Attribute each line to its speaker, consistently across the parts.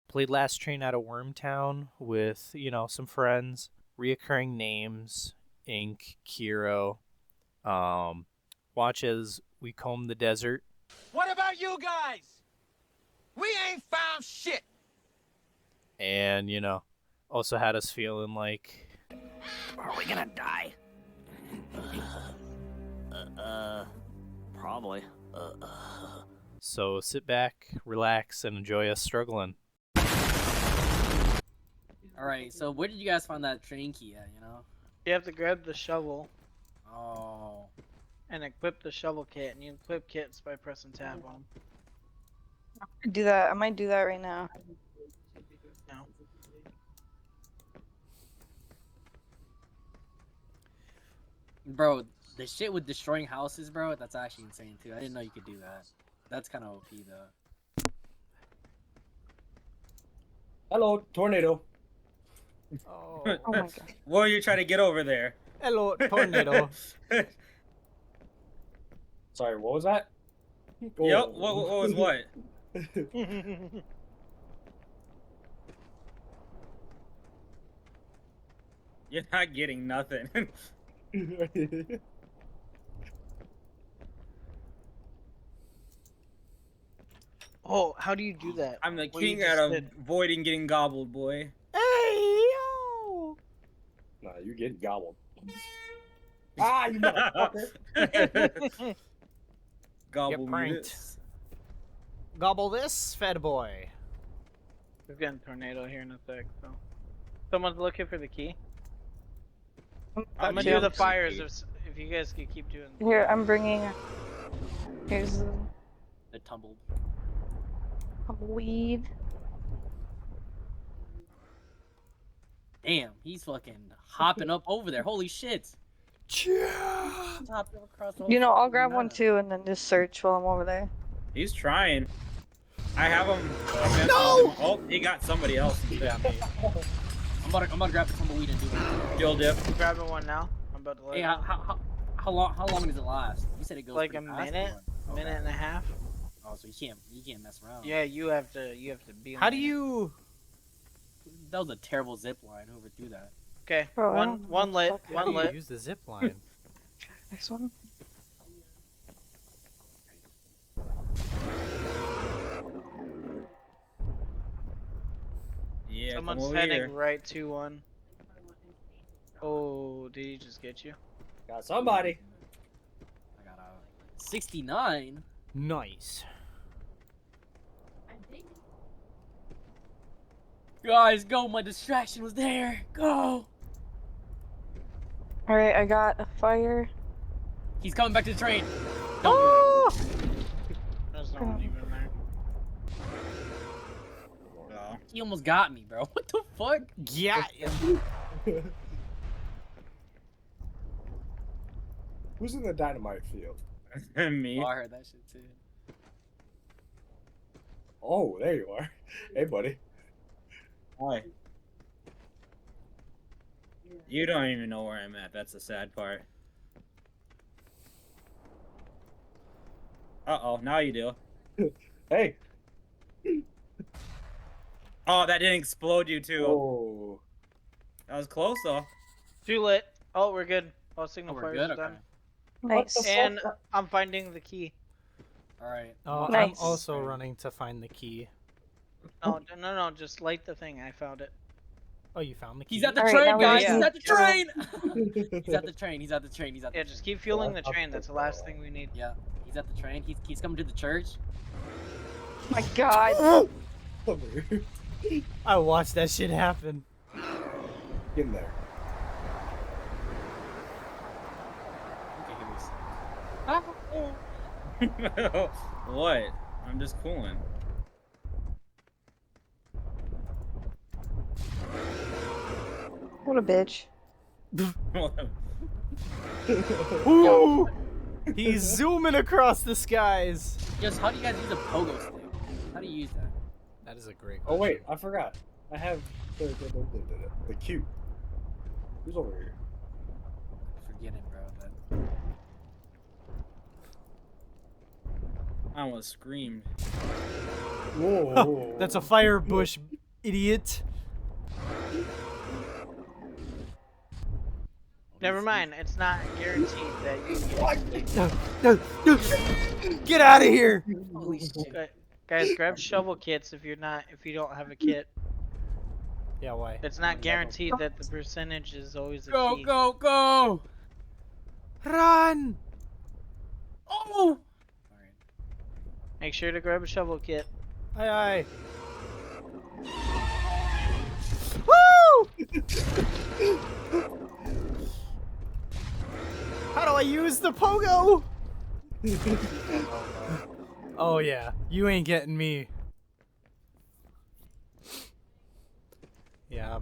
Speaker 1: Played Last Train out of Wormtown with, some friends, reoccurring names, Ink, Kiro. Watch as we comb the desert.
Speaker 2: What about you guys? We ain't found shit.
Speaker 1: And, also had us feeling like,
Speaker 3: Are we gonna die? Probably.
Speaker 1: so sit back, relax, and enjoy us struggling.
Speaker 4: Alright, so where did you guys find that train key at,
Speaker 5: You have to grab the shovel
Speaker 4: Oh.
Speaker 5: and equip the shovel kit, and you equip kits by pressing tab on them.
Speaker 6: Do that. I might do that right now.
Speaker 5: No.
Speaker 4: Bro, the shit with destroying houses, bro, that's actually insane too. I didn't know you could do that. That's kind of OP though.
Speaker 7: Hello, tornado.
Speaker 1: Oh,
Speaker 6: Oh my god.
Speaker 7: What are you trying to get over there?
Speaker 1: hello, tornado.
Speaker 7: Sorry, what was that?
Speaker 8: Yep, what was what? You're not getting nothing.
Speaker 5: Oh, how do you do that?
Speaker 8: I'm the
Speaker 5: What you
Speaker 8: king
Speaker 5: just
Speaker 8: out of
Speaker 5: did.
Speaker 8: avoiding getting gobbled, boy.
Speaker 1: Hey, yo!
Speaker 7: Nah, you're getting gobbled. Ah, you motherfucker.
Speaker 8: Gobble me
Speaker 1: pranked.
Speaker 8: this.
Speaker 1: Gobble this, fed boy.
Speaker 5: We're getting tornado here in a sec, so. Someone's looking for the key. I'm gonna do the fires if you guys could keep doing.
Speaker 6: Here, I'm bringing. Here's
Speaker 4: The tumbled.
Speaker 6: a weed.
Speaker 4: Damn, he's fucking hopping up over there. Holy shit.
Speaker 1: Yeah.
Speaker 4: He's hopping across the whole
Speaker 6: You know, I'll
Speaker 4: fucking
Speaker 6: grab one
Speaker 4: map.
Speaker 6: too, and then just search while I'm over there.
Speaker 8: He's trying. I have him.
Speaker 1: No!
Speaker 8: Oh, he got somebody else.
Speaker 4: Yeah, me. I'm about to grab the tumbleweed and do it.
Speaker 8: Kill dip.
Speaker 5: I'm grabbing one now. I'm about to let
Speaker 4: Hey,
Speaker 5: it go.
Speaker 4: how long does it last? You said it goes
Speaker 5: Like
Speaker 4: pretty
Speaker 5: a
Speaker 4: fast,
Speaker 5: minute,
Speaker 4: or what? Okay.
Speaker 5: minute and a half.
Speaker 4: Oh, so you can't mess around.
Speaker 5: Yeah, you have to be.
Speaker 1: How
Speaker 5: on
Speaker 1: do
Speaker 5: it.
Speaker 1: you?
Speaker 4: That was a terrible zip line. Whoever threw that.
Speaker 5: Okay,
Speaker 6: Bro, I
Speaker 5: one
Speaker 6: don't know
Speaker 5: one
Speaker 6: what the
Speaker 5: lit,
Speaker 6: fuck
Speaker 1: How do
Speaker 5: one
Speaker 1: you
Speaker 5: lit.
Speaker 1: use the zip line?
Speaker 6: Next one.
Speaker 8: Yeah, come
Speaker 5: Someone's
Speaker 8: over
Speaker 5: heading
Speaker 8: here.
Speaker 5: right to one. Oh, did he just get you?
Speaker 7: Got somebody.
Speaker 4: I got a 69.
Speaker 1: Nice.
Speaker 4: Guys, go! My distraction was there. Go!
Speaker 6: All right, I got a fire.
Speaker 4: He's coming back to the train. Don't
Speaker 6: Oh!
Speaker 5: There's no one even there.
Speaker 8: Oh.
Speaker 4: He almost got me, bro. What the fuck?
Speaker 1: Yeah.
Speaker 7: Who's in the dynamite field?
Speaker 8: Me.
Speaker 4: Oh, I heard that shit too.
Speaker 7: Oh, there you are. Hey, buddy.
Speaker 8: Hi. You don't even know where I'm at. That's the sad part. Uh-oh, now you do.
Speaker 7: Hey.
Speaker 8: Oh, that didn't explode you too.
Speaker 7: Oh.
Speaker 8: That was close though.
Speaker 5: Too lit. Oh, we're good. All signal
Speaker 4: Oh, we're
Speaker 5: fires
Speaker 4: good.
Speaker 5: are
Speaker 4: Okay.
Speaker 5: done.
Speaker 6: Nice.
Speaker 7: the fuck?
Speaker 5: And I'm finding the key.
Speaker 4: All right.
Speaker 1: Oh, I'm
Speaker 6: Nice.
Speaker 1: also running to find the key.
Speaker 5: No, just light the thing. I found it.
Speaker 1: Oh, you found the key?
Speaker 4: He's at the
Speaker 6: All right,
Speaker 4: train,
Speaker 6: now we
Speaker 4: guys.
Speaker 6: just
Speaker 4: He's
Speaker 6: need
Speaker 4: at the
Speaker 6: to-
Speaker 4: train. He's at the train. He's at the train. He's at the
Speaker 5: Yeah,
Speaker 4: train.
Speaker 5: just keep fueling the train. That's the last thing we need.
Speaker 4: Yeah, he's at the train. He's coming to the church.
Speaker 6: Oh my god.
Speaker 7: Over here.
Speaker 1: I watched that shit happen.
Speaker 7: Get in there.
Speaker 4: Okay, here we go.
Speaker 8: What? I'm just cooling.
Speaker 6: What a bitch.
Speaker 1: Ooh! He's zooming across the skies.
Speaker 4: Just how do you guys use a pogo stick? How do you use that?
Speaker 1: That is a great
Speaker 7: Oh,
Speaker 1: question.
Speaker 7: wait. I forgot. I have the cube. Who's over here?
Speaker 4: Forget it, bro. But...
Speaker 8: I almost screamed.
Speaker 7: Whoa.
Speaker 1: That's a fire bush idiot.
Speaker 5: Never mind. It's not guaranteed that you get.
Speaker 1: No, no, no. Get out of here.
Speaker 4: Holy shit.
Speaker 5: Guys, grab shovel kits if you don't have a kit.
Speaker 1: Yeah, why?
Speaker 5: It's not guaranteed that the percentage is always a
Speaker 4: Go,
Speaker 5: key.
Speaker 4: go, go!
Speaker 1: Run.
Speaker 4: Oh! Alright.
Speaker 5: Make sure to grab a shovel kit.
Speaker 1: Aye, aye. Woo! How do I use the pogo? Oh yeah, you ain't getting me. Yeah.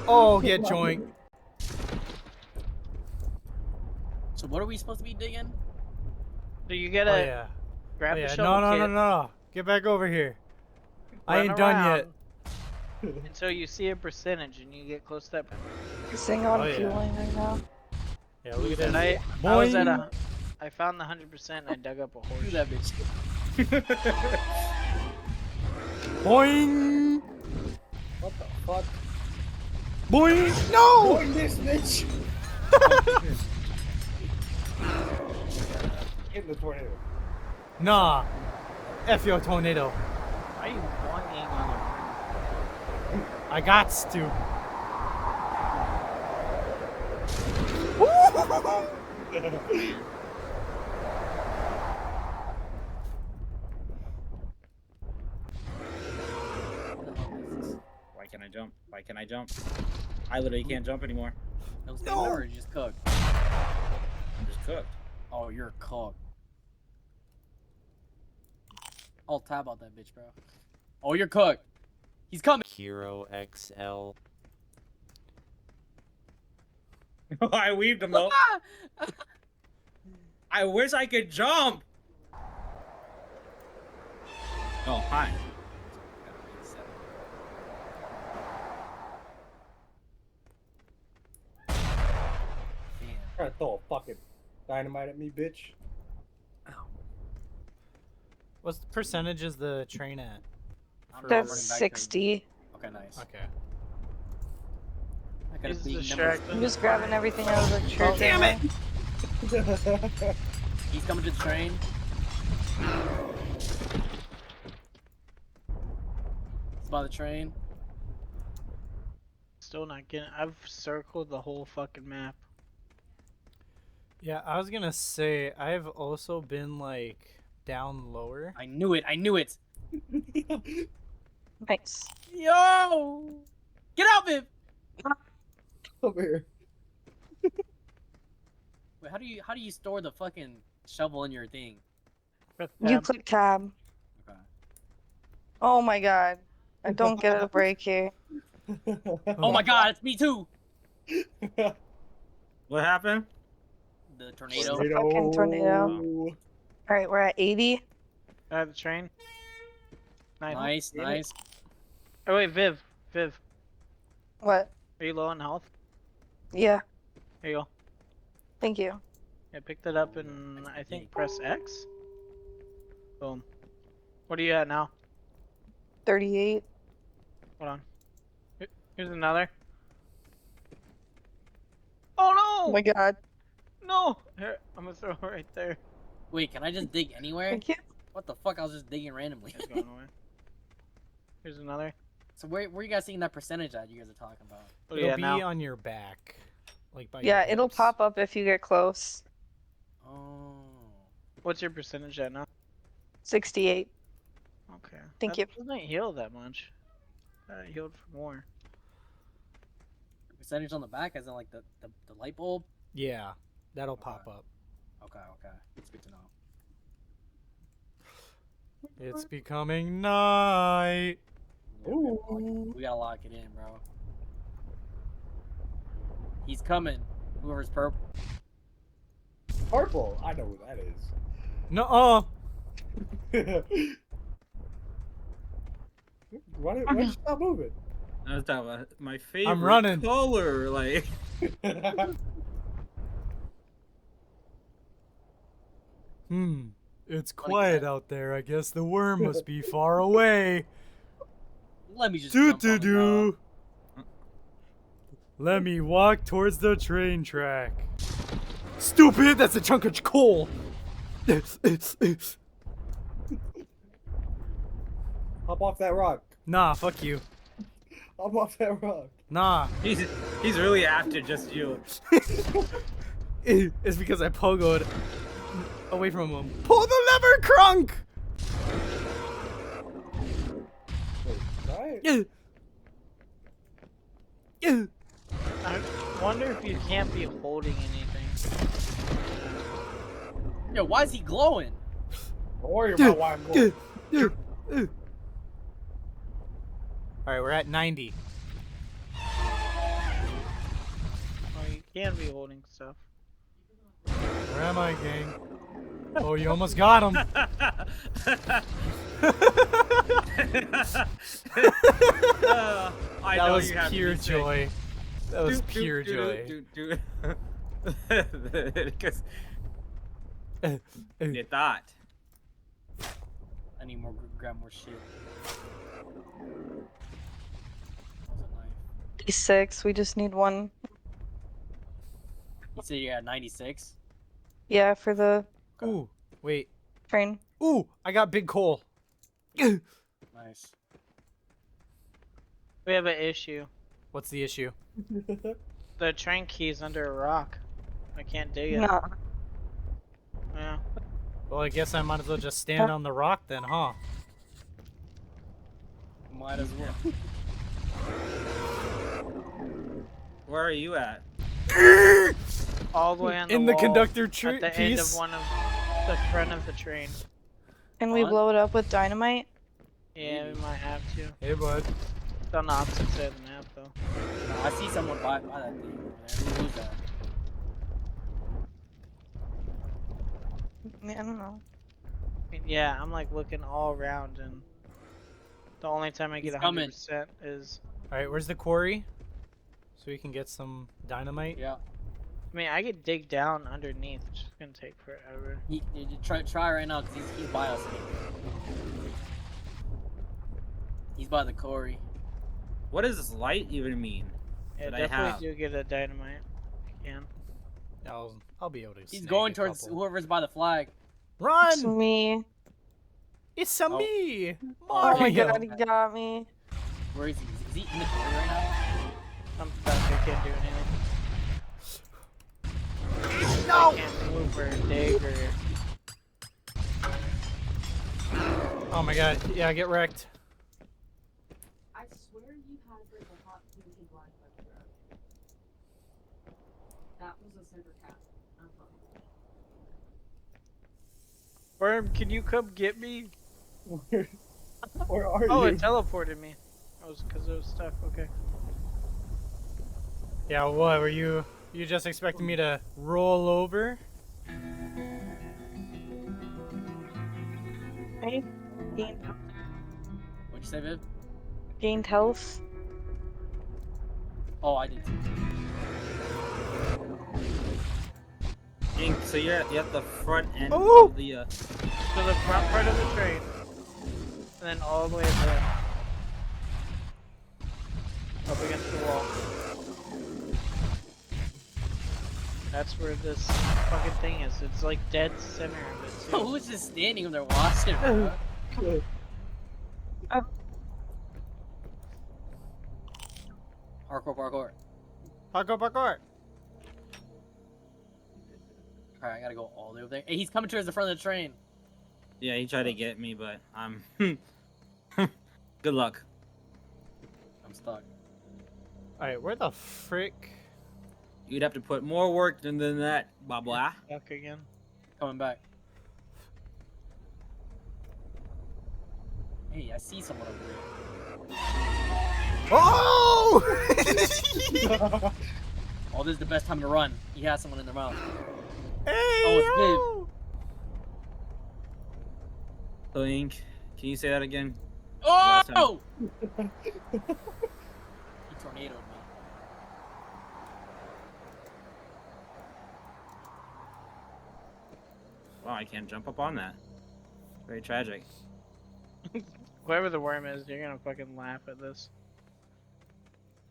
Speaker 1: Oh, get joink.
Speaker 4: So what are we supposed to be digging?
Speaker 5: So you
Speaker 1: Oh
Speaker 5: gotta
Speaker 1: yeah.
Speaker 5: grab
Speaker 1: Oh,
Speaker 5: the
Speaker 1: yeah.
Speaker 5: shovel
Speaker 1: No,
Speaker 5: kit.
Speaker 1: no, no, no. Get back over here. I
Speaker 5: run
Speaker 1: ain't done yet.
Speaker 5: around until you see a percentage and you get close to that.
Speaker 6: Sing on
Speaker 1: Oh, yeah.
Speaker 6: fueling right now.
Speaker 1: Yeah, look at
Speaker 5: And
Speaker 1: this.
Speaker 5: I was at
Speaker 1: Boing.
Speaker 5: I found the 100% and I dug up a
Speaker 4: Do
Speaker 5: horse.
Speaker 4: that bitch.
Speaker 1: Boing.
Speaker 7: What the fuck?
Speaker 1: Boing. No.
Speaker 7: Doing this, bitch! Get in the tornado.
Speaker 1: Nah. F your tornado.
Speaker 5: Why are you boinging on
Speaker 1: I gots to.
Speaker 8: Why can't I jump? Why can't I jump? I literally can't jump anymore.
Speaker 4: No stamina or you just cooked?
Speaker 8: I'm just cooked.
Speaker 4: Oh, you're cooked. I'll tab out that bitch, bro. Oh, you're cooked. He's coming.
Speaker 9: Hero XL.
Speaker 8: I weaved him though. I wish I could jump. Oh, hi.
Speaker 7: Try to throw a fucking dynamite at me, bitch.
Speaker 1: What's the percentage is the train at?
Speaker 4: I'm running
Speaker 6: That's
Speaker 4: back to-
Speaker 6: 60.
Speaker 4: Okay, nice.
Speaker 1: Okay.
Speaker 4: I got a
Speaker 5: He's
Speaker 4: big number.
Speaker 5: distracted.
Speaker 6: I'm just grabbing everything out of the church.
Speaker 1: damn it!
Speaker 4: He's coming to the train. He's by the train.
Speaker 5: Still not getting. I've circled the whole fucking map.
Speaker 1: Yeah, I was gonna say I've also been like down lower.
Speaker 4: I knew it. I knew it.
Speaker 6: Nice.
Speaker 4: Yo! Get out, Viv!
Speaker 7: Over here.
Speaker 4: Wait, how do you store the fucking shovel in your thing?
Speaker 5: Press
Speaker 6: You
Speaker 5: tab.
Speaker 6: click tab.
Speaker 4: Okay.
Speaker 6: Oh my god. I don't get a break here.
Speaker 4: Oh my god, it's me too!
Speaker 8: What happened?
Speaker 4: The tornado.
Speaker 6: Fucking tornado. Alright, we're at 80.
Speaker 5: The train.
Speaker 4: Nice, nice.
Speaker 5: Oh wait, Viv.
Speaker 6: What?
Speaker 5: Are you low on health?
Speaker 6: Yeah,
Speaker 5: Here you go.
Speaker 6: thank you.
Speaker 5: Yeah, pick that up and I think press X. Boom. What are you at now?
Speaker 6: 38.
Speaker 5: Hold on. Here's another. Oh
Speaker 6: Oh
Speaker 5: no!
Speaker 6: my god.
Speaker 5: No! Here, I'm gonna throw it right there.
Speaker 4: Wait, can I just dig anywhere?
Speaker 6: Thank you.
Speaker 4: What the fuck? I was just digging randomly.
Speaker 5: It's going away. Here's another.
Speaker 4: So where you guys seeing that percentage at you guys are talking about?
Speaker 5: What are
Speaker 1: It'll
Speaker 5: you at
Speaker 1: be
Speaker 5: now?
Speaker 1: on your back, like by
Speaker 6: Yeah,
Speaker 1: your
Speaker 6: it'll
Speaker 1: hips.
Speaker 6: pop up if you get close.
Speaker 4: Oh.
Speaker 5: What's your percentage at now?
Speaker 6: 68.
Speaker 5: Okay.
Speaker 6: Thank you.
Speaker 5: That doesn't heal that much. Healed for more.
Speaker 4: Percentage on the back, as in like the light bulb?
Speaker 1: Yeah, that'll
Speaker 4: Okay.
Speaker 1: pop up.
Speaker 4: Okay, okay. It's good to know.
Speaker 1: It's becoming night.
Speaker 4: Yeah, we gotta lock it in, bro. He's coming. Whoever's purple.
Speaker 7: Purple. I know who that is.
Speaker 1: No.
Speaker 7: Why don't you stop moving?
Speaker 8: I was talking about my favorite
Speaker 1: running.
Speaker 8: color. Like,
Speaker 1: It's quiet out there. I guess the worm must be far away.
Speaker 4: Let me just
Speaker 1: Do
Speaker 4: jump
Speaker 1: do
Speaker 4: on the ground.
Speaker 1: do. Let me walk towards the train track. Stupid! That's a chunk of coal.
Speaker 7: Hop off that rock.
Speaker 1: Nah, fuck you.
Speaker 7: Hop off that rock.
Speaker 1: Nah.
Speaker 8: He's really after just you.
Speaker 1: It's because I pogoed away from him. Pull the lever, Crunk!
Speaker 7: Right?
Speaker 1: Yeah. Yeah.
Speaker 5: I wonder if you can't be holding anything.
Speaker 4: Yo, why is he glowing?
Speaker 7: Don't worry about why I'm going.
Speaker 1: Alright, we're at 90.
Speaker 5: Oh, you can be holding stuff.
Speaker 1: Where am I, gang? Oh, you almost got him.
Speaker 8: I
Speaker 1: That
Speaker 8: know
Speaker 1: was
Speaker 8: you have to
Speaker 1: pure
Speaker 8: be sick.
Speaker 1: joy. That was pure joy.
Speaker 8: Because you thought.
Speaker 4: I need more, grab more shit. That was a knife.
Speaker 6: 6. We just need one.
Speaker 4: You said you're at 96?
Speaker 6: Yeah, for the
Speaker 1: Ooh, wait.
Speaker 6: train.
Speaker 1: Ooh, I got big coal.
Speaker 4: Nice.
Speaker 5: We have an issue.
Speaker 1: What's the issue?
Speaker 5: The train key's under a rock. I can't dig it.
Speaker 6: No.
Speaker 5: Yeah.
Speaker 1: Well, I guess I might as well just stand on the rock then, huh?
Speaker 4: Might as well.
Speaker 8: Where are you at?
Speaker 5: All the way on the
Speaker 1: In the
Speaker 5: wall,
Speaker 1: conductor
Speaker 5: at the end
Speaker 1: piece.
Speaker 5: of one of the front of the train.
Speaker 6: Can we
Speaker 4: What?
Speaker 6: blow it up with dynamite?
Speaker 5: Yeah, we might have to.
Speaker 1: Hey, bud.
Speaker 5: It's on the opposite side of the map, though.
Speaker 4: No, I see someone buy that thing over there. Who's that?
Speaker 6: I don't know.
Speaker 5: I mean, yeah, I'm like looking all around, and the only time I get
Speaker 4: He's coming.
Speaker 5: 100% is.
Speaker 1: Alright, where's the quarry? So we can get some dynamite.
Speaker 4: Yeah.
Speaker 5: I mean, I could dig down underneath. It's just gonna take forever.
Speaker 4: You try right now, because he's by us. He's by the quarry.
Speaker 8: What does this light even mean?
Speaker 5: Yeah,
Speaker 8: That I
Speaker 5: definitely
Speaker 8: have.
Speaker 5: do get a dynamite. I can.
Speaker 1: I'll be able to.
Speaker 4: He's
Speaker 1: snag
Speaker 4: going
Speaker 1: a
Speaker 4: towards
Speaker 1: couple.
Speaker 4: whoever's by the flag.
Speaker 6: It's
Speaker 1: Run!
Speaker 6: me.
Speaker 1: It's a
Speaker 4: Oh.
Speaker 1: me,
Speaker 6: Oh my
Speaker 1: Mario.
Speaker 6: god, he got me.
Speaker 4: Where is he? Is he in the quarry right now?
Speaker 5: I'm stuck. I can't do anything.
Speaker 1: No!
Speaker 5: I can't move or dig or.
Speaker 1: Oh my god, yeah, get wrecked.
Speaker 10: I swear you had like a hot pink and black leather. That was a silver cat.
Speaker 5: Worm, can you come get me?
Speaker 7: Where are
Speaker 5: Oh,
Speaker 7: you?
Speaker 5: it teleported me. Oh, it's because it was stuck. Okay.
Speaker 1: Yeah, what were you? You just expecting me to roll over?
Speaker 6: Hey, gained,
Speaker 4: What'd you say, Viv?
Speaker 6: gained health.
Speaker 4: Oh, I did too.
Speaker 8: Ink, so you're at the front end
Speaker 1: Oh!
Speaker 8: of the
Speaker 5: So the front part of the train, and then all the way up against the wall. That's where this fucking thing is. It's like dead center of it too.
Speaker 4: Who's just standing there watching, bro? Parkour, parkour.
Speaker 1: Parkour, parkour.
Speaker 4: Alright, I gotta go all the way over there. Hey, he's coming towards the front of the train.
Speaker 8: Yeah, he tried to get me, but I'm good luck.
Speaker 4: I'm stuck.
Speaker 1: Alright, where the frick?
Speaker 8: You'd have to put more work than that, blah blah.
Speaker 5: Stuck again.
Speaker 4: Coming back. Hey, I see someone over there.
Speaker 1: Oh!
Speaker 4: Oh, this is the best time to run. He has someone in their mouth.
Speaker 1: Hey,
Speaker 4: Oh, it's
Speaker 8: So Ink, can you say that again?
Speaker 4: Oh!
Speaker 8: Last time.
Speaker 4: He tornadoed me.
Speaker 8: Wow, I can't jump up on that. Very tragic.
Speaker 5: Whoever the worm is, you're gonna fucking laugh at this.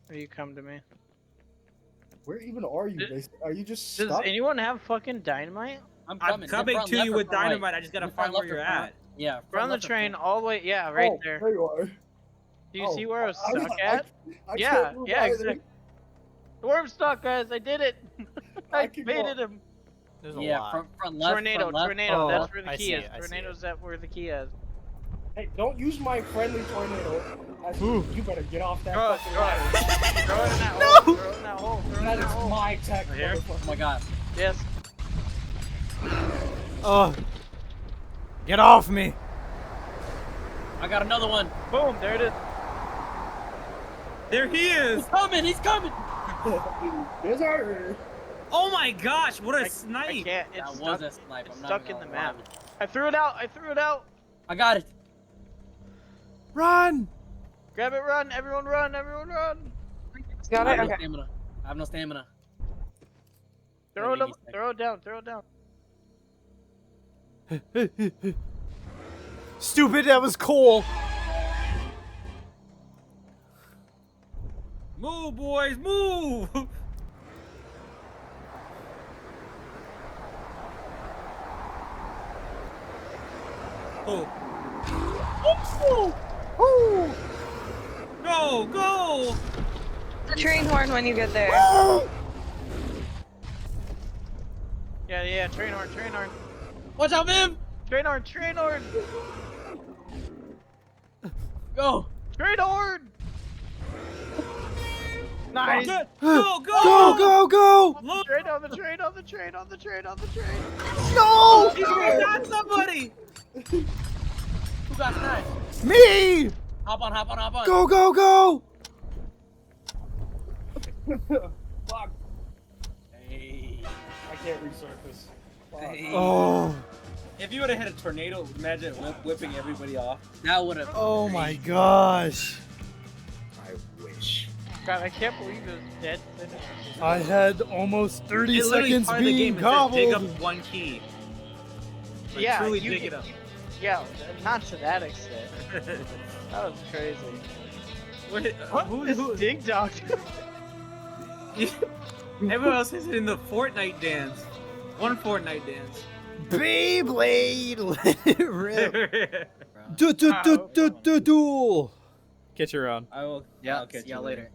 Speaker 5: If you come to me.
Speaker 7: Where even are you? Are you just
Speaker 5: Does
Speaker 7: stuck?
Speaker 5: anyone have fucking dynamite?
Speaker 4: I'm
Speaker 8: I'm
Speaker 4: coming.
Speaker 8: coming
Speaker 4: Front
Speaker 8: to
Speaker 4: left
Speaker 8: you
Speaker 4: or
Speaker 8: with
Speaker 4: front right?
Speaker 8: dynamite. I just gotta
Speaker 4: You front
Speaker 8: find where
Speaker 4: left or
Speaker 8: you're
Speaker 4: front
Speaker 8: at.
Speaker 4: right? Yeah.
Speaker 5: We're
Speaker 4: front
Speaker 5: on the
Speaker 4: left or
Speaker 5: train
Speaker 4: front?
Speaker 5: all the way. Yeah, right
Speaker 7: Oh,
Speaker 5: there.
Speaker 7: there you are.
Speaker 5: Do you see where I was
Speaker 7: I'm
Speaker 5: stuck
Speaker 7: not-
Speaker 5: at?
Speaker 7: I
Speaker 5: Yeah,
Speaker 7: can't move
Speaker 5: yeah,
Speaker 7: either.
Speaker 5: exactly. The worm's stuck, guys. I did it. I
Speaker 7: can
Speaker 5: baited
Speaker 7: go.
Speaker 5: him.
Speaker 1: There's a
Speaker 4: Yeah,
Speaker 1: lot.
Speaker 4: front left.
Speaker 5: Tornado,
Speaker 4: front left.
Speaker 5: tornado.
Speaker 1: Oh,
Speaker 5: That's where the
Speaker 1: I
Speaker 5: key
Speaker 1: see
Speaker 5: is.
Speaker 1: it, I see
Speaker 5: Tornado's
Speaker 1: it.
Speaker 5: that where the key is.
Speaker 7: Hey, don't use my friendly tornado. You better get off that
Speaker 5: Throw it,
Speaker 7: fucking
Speaker 5: throw
Speaker 7: ladder.
Speaker 5: it. Throw it in that hole. Throw it in that hole. Throw it in
Speaker 7: That
Speaker 5: that
Speaker 7: is
Speaker 5: hole.
Speaker 7: my tech,
Speaker 8: Right here?
Speaker 4: Oh
Speaker 7: motherfucker.
Speaker 4: my god.
Speaker 5: Yes.
Speaker 1: Oh. Get off me.
Speaker 4: I got another one.
Speaker 5: Boom. There it is.
Speaker 8: There he is!
Speaker 4: He's coming. He's coming.
Speaker 7: There's our.
Speaker 8: Oh my gosh, what a
Speaker 5: I
Speaker 8: snipe!
Speaker 5: can't. It's
Speaker 4: That
Speaker 5: stuck.
Speaker 4: was a snipe.
Speaker 5: It's
Speaker 4: I'm not
Speaker 5: stuck
Speaker 4: even
Speaker 5: in the
Speaker 4: gonna lie.
Speaker 5: map. I threw it out. I threw it out.
Speaker 4: I got it.
Speaker 1: Run.
Speaker 5: Grab it. Run. Everyone run. Everyone run.
Speaker 6: Got
Speaker 4: I
Speaker 6: it?
Speaker 4: have no
Speaker 6: Okay.
Speaker 4: stamina. I have no stamina.
Speaker 5: Throw it up.
Speaker 4: Maybe second.
Speaker 5: Throw it down. Throw it down.
Speaker 1: Stupid, that was Cole.
Speaker 8: Move, boys, move! Oh. Go, go!
Speaker 6: The train horn when you get there.
Speaker 5: Yeah, yeah. Train horn. Train horn.
Speaker 4: Watch out, Vim.
Speaker 5: Train horn. Train horn.
Speaker 4: Go.
Speaker 5: Train horn. Nice.
Speaker 8: Go, go!
Speaker 1: Go, go, go.
Speaker 8: Look!
Speaker 5: Train on the train. On the train. On the train. On the train.
Speaker 1: No.
Speaker 8: He's got somebody!
Speaker 4: Who got sniped?
Speaker 1: Me.
Speaker 4: Hop on. Hop on. Hop on.
Speaker 1: Go, go, go.
Speaker 7: Fuck.
Speaker 4: Hey.
Speaker 7: I can't resurface. Fuck.
Speaker 4: Hey.
Speaker 1: Oh.
Speaker 8: If you would have had a tornado, imagine whipping everybody off.
Speaker 4: That would have.
Speaker 1: Oh my gosh.
Speaker 7: I wish.
Speaker 5: God, I can't believe it was dead.
Speaker 1: I had almost 30
Speaker 8: It literally
Speaker 1: seconds
Speaker 8: part of the
Speaker 1: being
Speaker 8: game. It says dig up
Speaker 1: gobbled.
Speaker 8: one key. Like,
Speaker 5: Yeah,
Speaker 8: truly
Speaker 5: you-
Speaker 8: dig it up.
Speaker 5: Yeah, not to that extent. That was crazy.
Speaker 8: What?
Speaker 5: What is Dig Dog?
Speaker 8: Everyone else is in the Fortnite dance. One Fortnite dance.
Speaker 1: Beyblade. Let it rip.
Speaker 4: Bro.
Speaker 1: Duel. Catch you around.
Speaker 8: I will.
Speaker 4: Yeah.
Speaker 8: I'll catch
Speaker 4: See y'all
Speaker 8: you
Speaker 4: later.